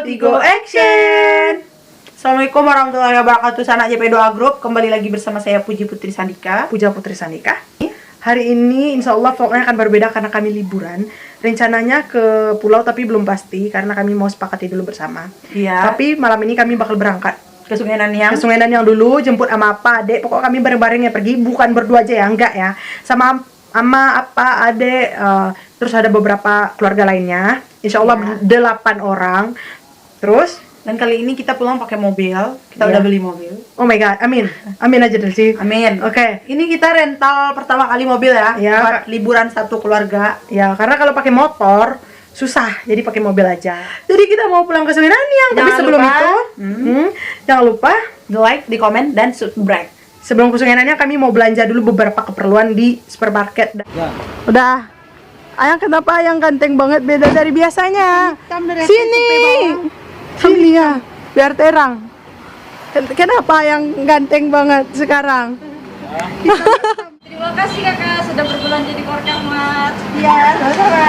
Tigo action. Assalamualaikum warahmatullahi wabarakatuh. Sanak JP Doa Group, kembali lagi bersama saya Puja Putri Sandika. Hari ini insya Allah vlognya akan berbeda karena kami liburan. Rencananya ke pulau tapi belum pasti karena kami mau sepakati dulu bersama. Iya. Tapi malam ini kami bakal berangkat Ke Sungai Nanyang. ke Sungai Nanyang dulu, jemput sama apa adek. Pokoknya kami bareng-bareng ya pergi, bukan berdua aja ya, enggak ya. Sama apa adek, terus ada beberapa keluarga lainnya. Insya Allah 8 orang. Terus Dan kali ini kita pulang pakai mobil. Kita udah beli mobil. oh my god, amin aja deh sih. Amin. Oke. Ini kita rental pertama kali mobil ya. Ya. Buat liburan satu keluarga. Ya, karena kalau pakai motor susah, jadi pakai mobil aja. Jadi kita mau pulang ke Sungai Nanyang, tapi Jangan sebelum lupa, itu, jangan lupa Di like, di komen, dan subscribe. sebelum ke Sungai Nanyang kami mau belanja dulu beberapa keperluan di supermarket. Ya. Udah. Ayang kenapa yang ganteng banget beda dari biasanya? Sini ya, biar terang. Kenapa yang ganteng banget sekarang? Terima kasih kakak sudah berbelanja di Korkamat. Iya, sama-sama.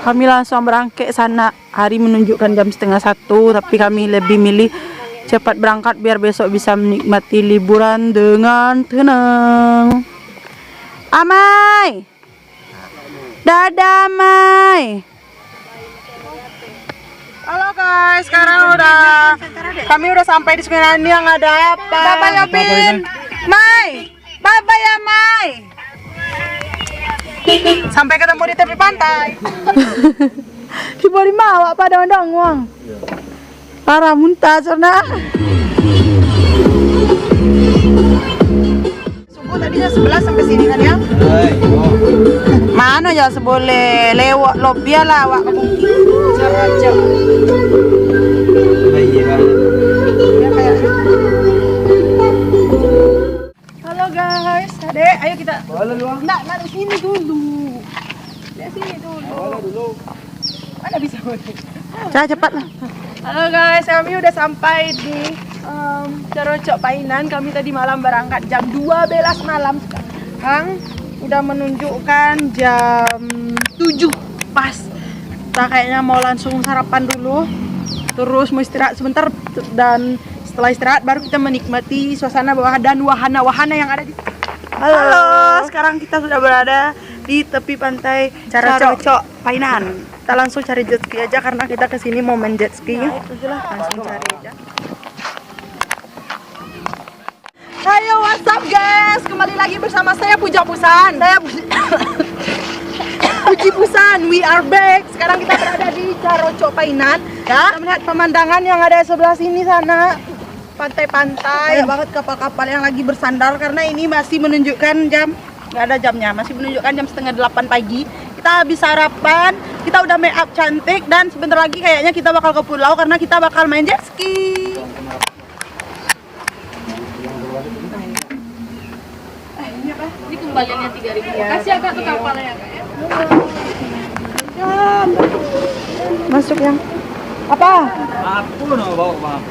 Kami langsung berangkat sana. Hari menunjukkan jam 12:30, tapi kami lebih milih cepat berangkat biar besok bisa menikmati liburan dengan tenang. Amai, dadah Amai. Halo guys, sekarang kami udah sampai di Sungai Nanyang. Ada apa? Baba ya Pin, Mai, Baba ya Mai. Sampai ketemu di tepi pantai. Di bawah mawak pada ondong uang. Parah muntah sana. Subuh tadinya 11 sampai sini kan ya? Mana ya seboleh lewat lobby lah awak ke bukit. Cara halo guys, adek, ayo kita. Enggak, di sini dulu. Di sini dulu. Mana bisa cepat lah. Halo guys, kami udah sampai di Carocok Painan. Kami tadi malam berangkat jam 12 malam. Sekarang udah menunjukkan jam 7 pas. Kita kayaknya mau langsung sarapan dulu. Terus mau istirahat sebentar dan setelah istirahat baru kita menikmati suasana bawah dan wahana-wahana yang ada di. Halo, sekarang kita sudah berada di tepi pantai Carocok Painan. Kita langsung cari jet ski aja karena kita kesini mau main jet ski. Nah, itu lah, langsung cari aja. Ayo, what's up guys? Kembali lagi bersama saya Puja Pusan. Puji Pusan, we are back. Sekarang kita berada di Carocok Painan. Ya, kita melihat pemandangan yang ada sebelah sini sana. Pantai-pantai. Banyak banget kapal-kapal yang lagi bersandar karena ini masih menunjukkan jam, nggak ada jamnya, masih menunjukkan jam 7:30 pagi. Kita habis sarapan, kita udah make up cantik dan sebentar lagi kayaknya kita bakal ke pulau karena kita bakal main jet ski. Ini apa? Ini kembaliannya 3.000. Kasih agak tuh kapalnya kak ya. Masuk yang apa? Aku no bawa bang.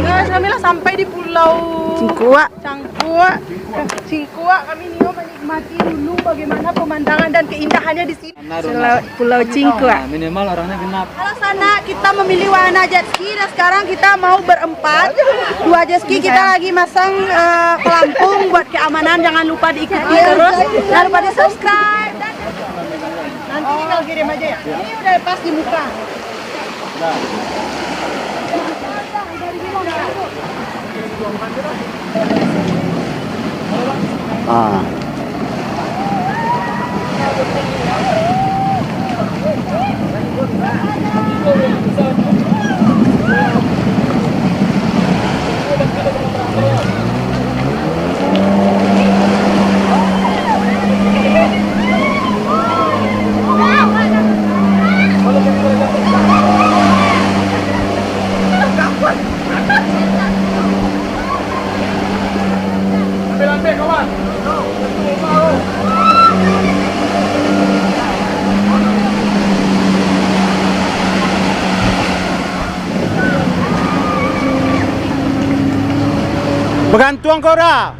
Guys, kami lah sampai di pulau Cingkuak. Kami nih mau menikmati dulu bagaimana pemandangan dan keindahannya di sini. Pulau Cingkuak. Minimal orangnya genap. Kalau sana kita memilih wahana jet ski dan sekarang kita mau berempat. 2 jet ski kita lagi masang pelampung buat keamanan. Jangan lupa diikuti terus. Jangan lupa di subscribe. Nanti tinggal kirim aja ya. Ini udah pas di muka. Ah. Bergantung kau dah.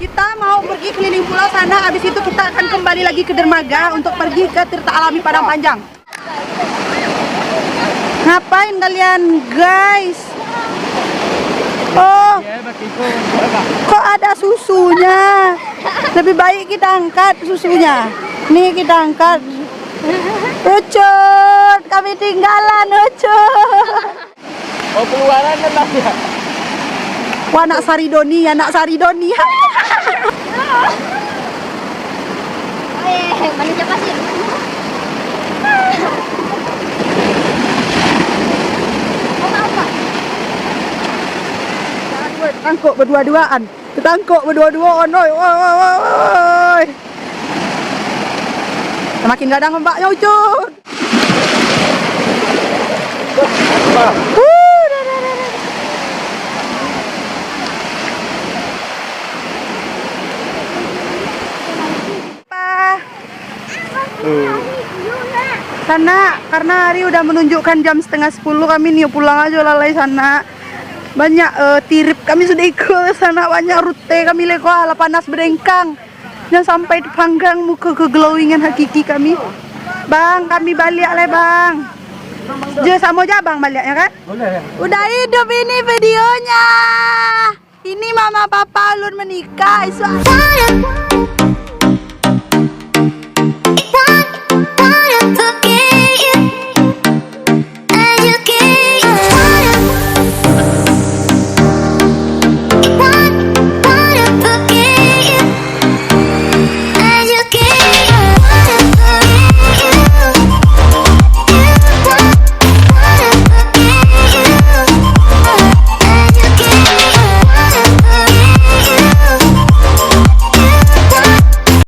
Kita mau pergi keliling pulau sana, habis itu kita akan kembali lagi ke dermaga untuk pergi ke Tirta Alami Padang Panjang. Ngapain kalian, guys? Oh, kok ada susunya? Lebih baik kita angkat susunya. Nih kita angkat. Ucut, kami tinggalan, Ucut. Oh, keluaran kan ya. Wah, anak Saridoni, anak Saridoni. Mana siapa sih? Tangkuk berdua-duaan. Ketangkuk berdua-duaan. Oi, oi, oi, oi. Semakin gadang mbaknya, Ucut. Sana, karena hari udah menunjukkan jam 9:30, kami nih pulang aja lalai sana. Banyak tirip kami sudah ikut sana, banyak rute kami leko ala panas berengkang. Dan sampai dipanggang muka ke glowingan hakiki kami. Bang, kami balik le bang. Je sama aja bang baliknya kan? Udah hidup ini videonya. Ini mama papa ulun menikah.